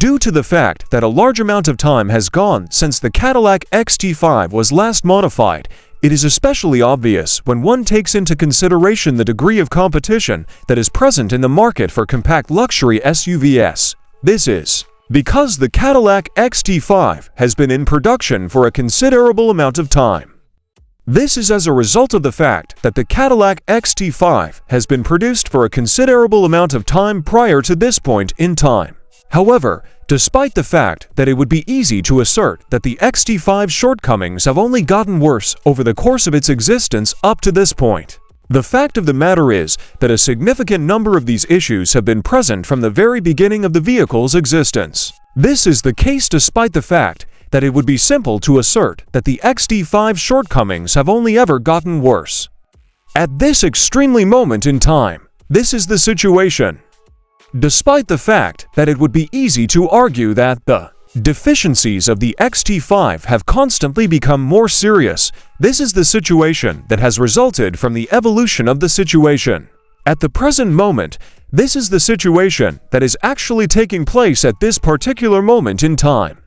Due to the fact that a large amount of time has gone since the Cadillac XT5 was last modified, it is especially obvious when one takes into consideration the degree of competition that is present in the market for compact luxury SUVs. This is because the Cadillac XT5 has been in production for a considerable amount of time. This is as a result of the fact that the Cadillac XT5 has been produced for a considerable amount of time prior to this point in time. However, despite the fact that it would be easy to assert that the XT5's shortcomings have only gotten worse over the course of its existence up to this point, the fact of the matter is that a significant number of these issues have been present from the very beginning of the vehicle's existence. This is the case despite the fact that it would be simple to assert that the XT5's shortcomings have only ever gotten worse. At this extremely moment in time, this is the situation. Despite the fact that it would be easy to argue that the deficiencies of the XT5 have constantly become more serious, this is the situation that has resulted from the evolution of the situation. At the present moment, this is the situation that is actually taking place at this particular moment in time.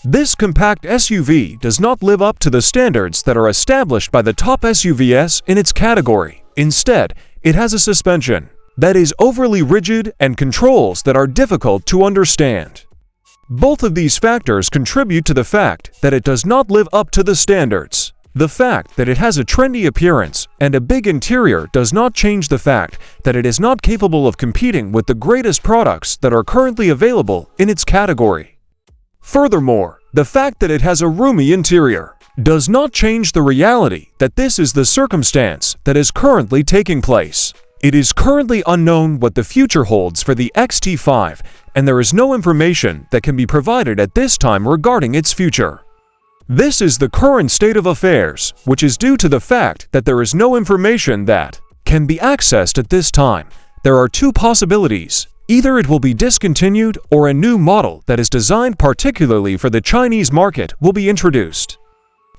This compact SUV does not live up to the standards that are established by the top SUVs in its category. Instead, it has a suspension that is overly rigid and controls that are difficult to understand. Both of these factors contribute to the fact that it does not live up to the standards. The fact that it has a trendy appearance and a big interior does not change the fact that it is not capable of competing with the greatest products that are currently available in its category. Furthermore, the fact that it has a roomy interior does not change the reality that this is the circumstance that is currently taking place. It is currently unknown what the future holds for the XT5, and there is no information that can be provided at this time regarding its future. This is the current state of affairs, which is due to the fact that there is no information that can be accessed at this time. There are two possibilities. Either it will be discontinued or a new model that is designed particularly for the Chinese market will be introduced.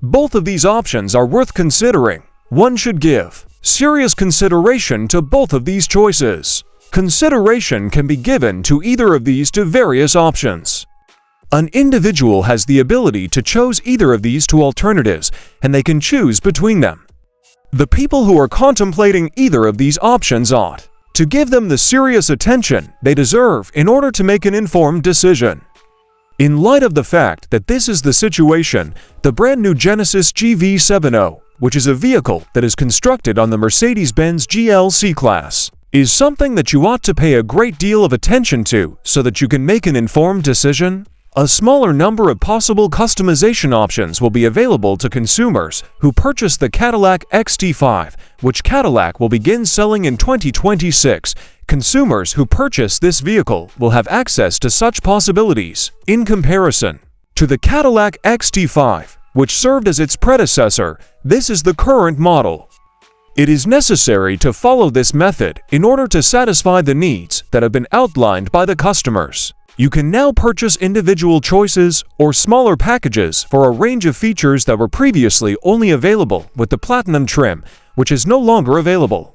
Both of these options are worth considering. One should give serious consideration to both of these choices. Consideration can be given to either of these to various options. An individual has the ability to choose either of these two alternatives, and they can choose between them. The people who are contemplating either of these options ought to give them the serious attention they deserve in order to make an informed decision. In light of the fact that this is the situation, the brand new Genesis GV70, which is a vehicle that is constructed on the Mercedes-Benz GLC class, is something that you ought to pay a great deal of attention to so that you can make an informed decision. A smaller number of possible customization options will be available to consumers who purchase the Cadillac XT5, which Cadillac will begin selling in 2026. Consumers who purchase this vehicle will have access to such possibilities. In comparison to the Cadillac XT5, which served as its predecessor, this is the current model. It is necessary to follow this method in order to satisfy the needs that have been outlined by the customers. You can now purchase individual choices or smaller packages for a range of features that were previously only available with the Platinum trim, which is no longer available.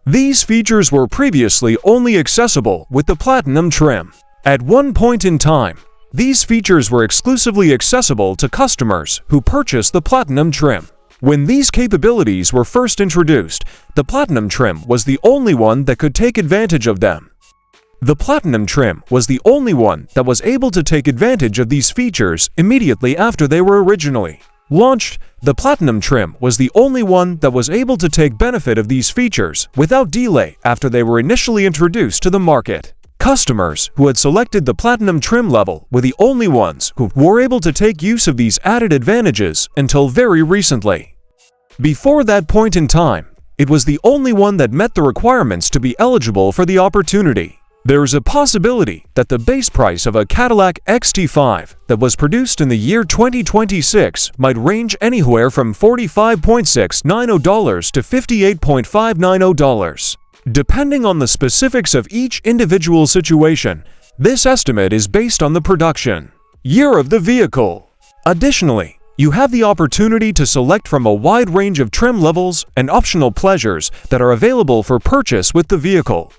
These features were previously only accessible with the Platinum trim. At one point in time, these features were exclusively accessible to customers who purchased the Platinum trim. When these capabilities were first introduced, the Platinum trim was the only one that could take advantage of them. The Platinum trim was the only one that was able to take advantage of these features immediately after they were originally launched. The Platinum trim was the only one that was able to take benefit of these features without delay after they were initially introduced to the market. Customers who had selected the Platinum trim level were the only ones who were able to take use of these added advantages until very recently. Before that point in time, it was the only one that met the requirements to be eligible for the opportunity. There is a possibility that the base price of a Cadillac XT5 that was produced in the year 2026 might range anywhere from $45.690 to $58.590. Depending on the specifics of each individual situation, this estimate is based on the production year of the vehicle. Additionally, you have the opportunity to select from a wide range of trim levels and optional pleasures that are available for purchase with the vehicle.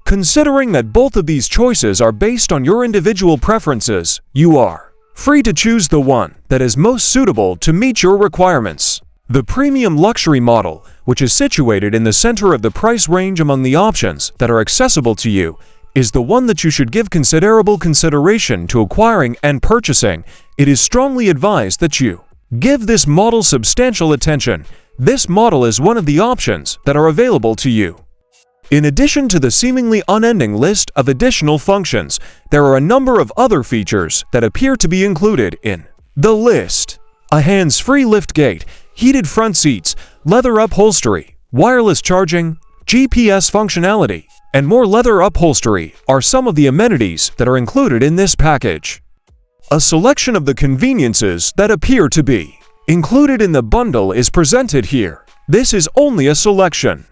Considering that both of these choices are based on your individual preferences, you are free to choose the one that is most suitable to meet your requirements. The premium luxury model, which is situated in the center of the price range among the options that are accessible to you, is the one that you should give considerable consideration to acquiring and purchasing. It is strongly advised that you give this model substantial attention. This model is one of the options that are available to you. In addition to the seemingly unending list of additional functions, there are a number of other features that appear to be included in the list. A hands-free liftgate, heated front seats, leather upholstery, wireless charging, GPS functionality, and more leather upholstery are some of the amenities that are included in this package. A selection of the conveniences that appear to be included in the bundle is presented here. This is only a selection.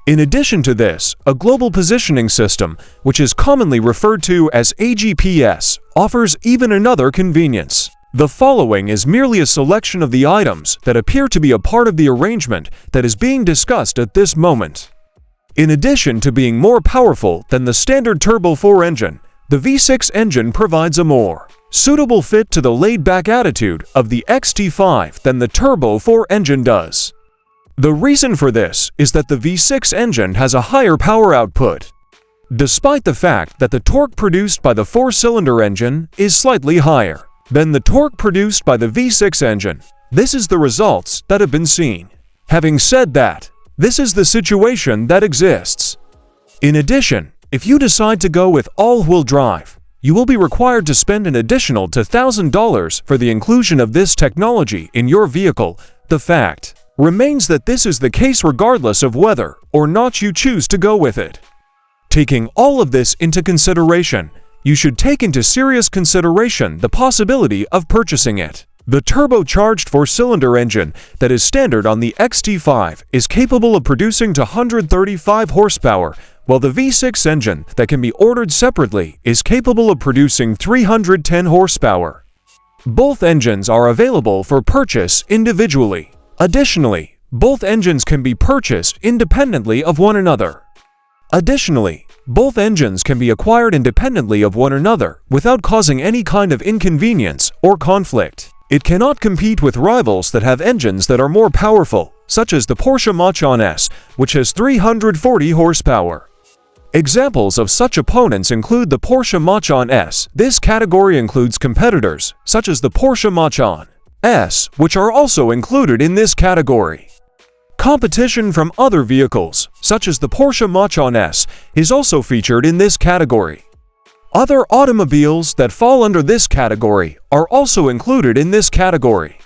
In addition to this, a global positioning system, which is commonly referred to as AGPS, offers even another convenience. The following is merely a selection of the items that appear to be a part of the arrangement that is being discussed at this moment. In addition to being more powerful than the standard Turbo 4 engine, the V6 engine provides a more suitable fit to the laid-back attitude of the XT5 than the Turbo 4 engine does. The reason for this is that the V6 engine has a higher power output, despite the fact that the torque produced by the 4-cylinder engine is slightly higher than the torque produced by the V6 engine. This is the results that have been seen. Having said that, this is the situation that exists. In addition, if you decide to go with all-wheel drive, you will be required to spend an additional $2,000 for the inclusion of this technology in your vehicle. The fact remains that this is the case regardless of whether or not you choose to go with it. Taking all of this into consideration, you should take into serious consideration the possibility of purchasing it. The turbocharged 4-cylinder engine that is standard on the XT5 is capable of producing 235 horsepower, while the V6 engine that can be ordered separately is capable of producing 310 horsepower. Both engines are available for purchase individually. Additionally, both engines can be purchased independently of one another. Both engines can be acquired independently of one another without causing any kind of inconvenience or conflict. It cannot compete with rivals that have engines that are more powerful, such as the Porsche Macan S, which has 340 horsepower. Examples of such opponents include the Porsche Macan S. This category includes competitors, such as the Porsche Macan S, which are also included in this category. Competition from other vehicles, such as the Porsche Macan S, is also featured in this category. Other automobiles that fall under this category are also included in this category.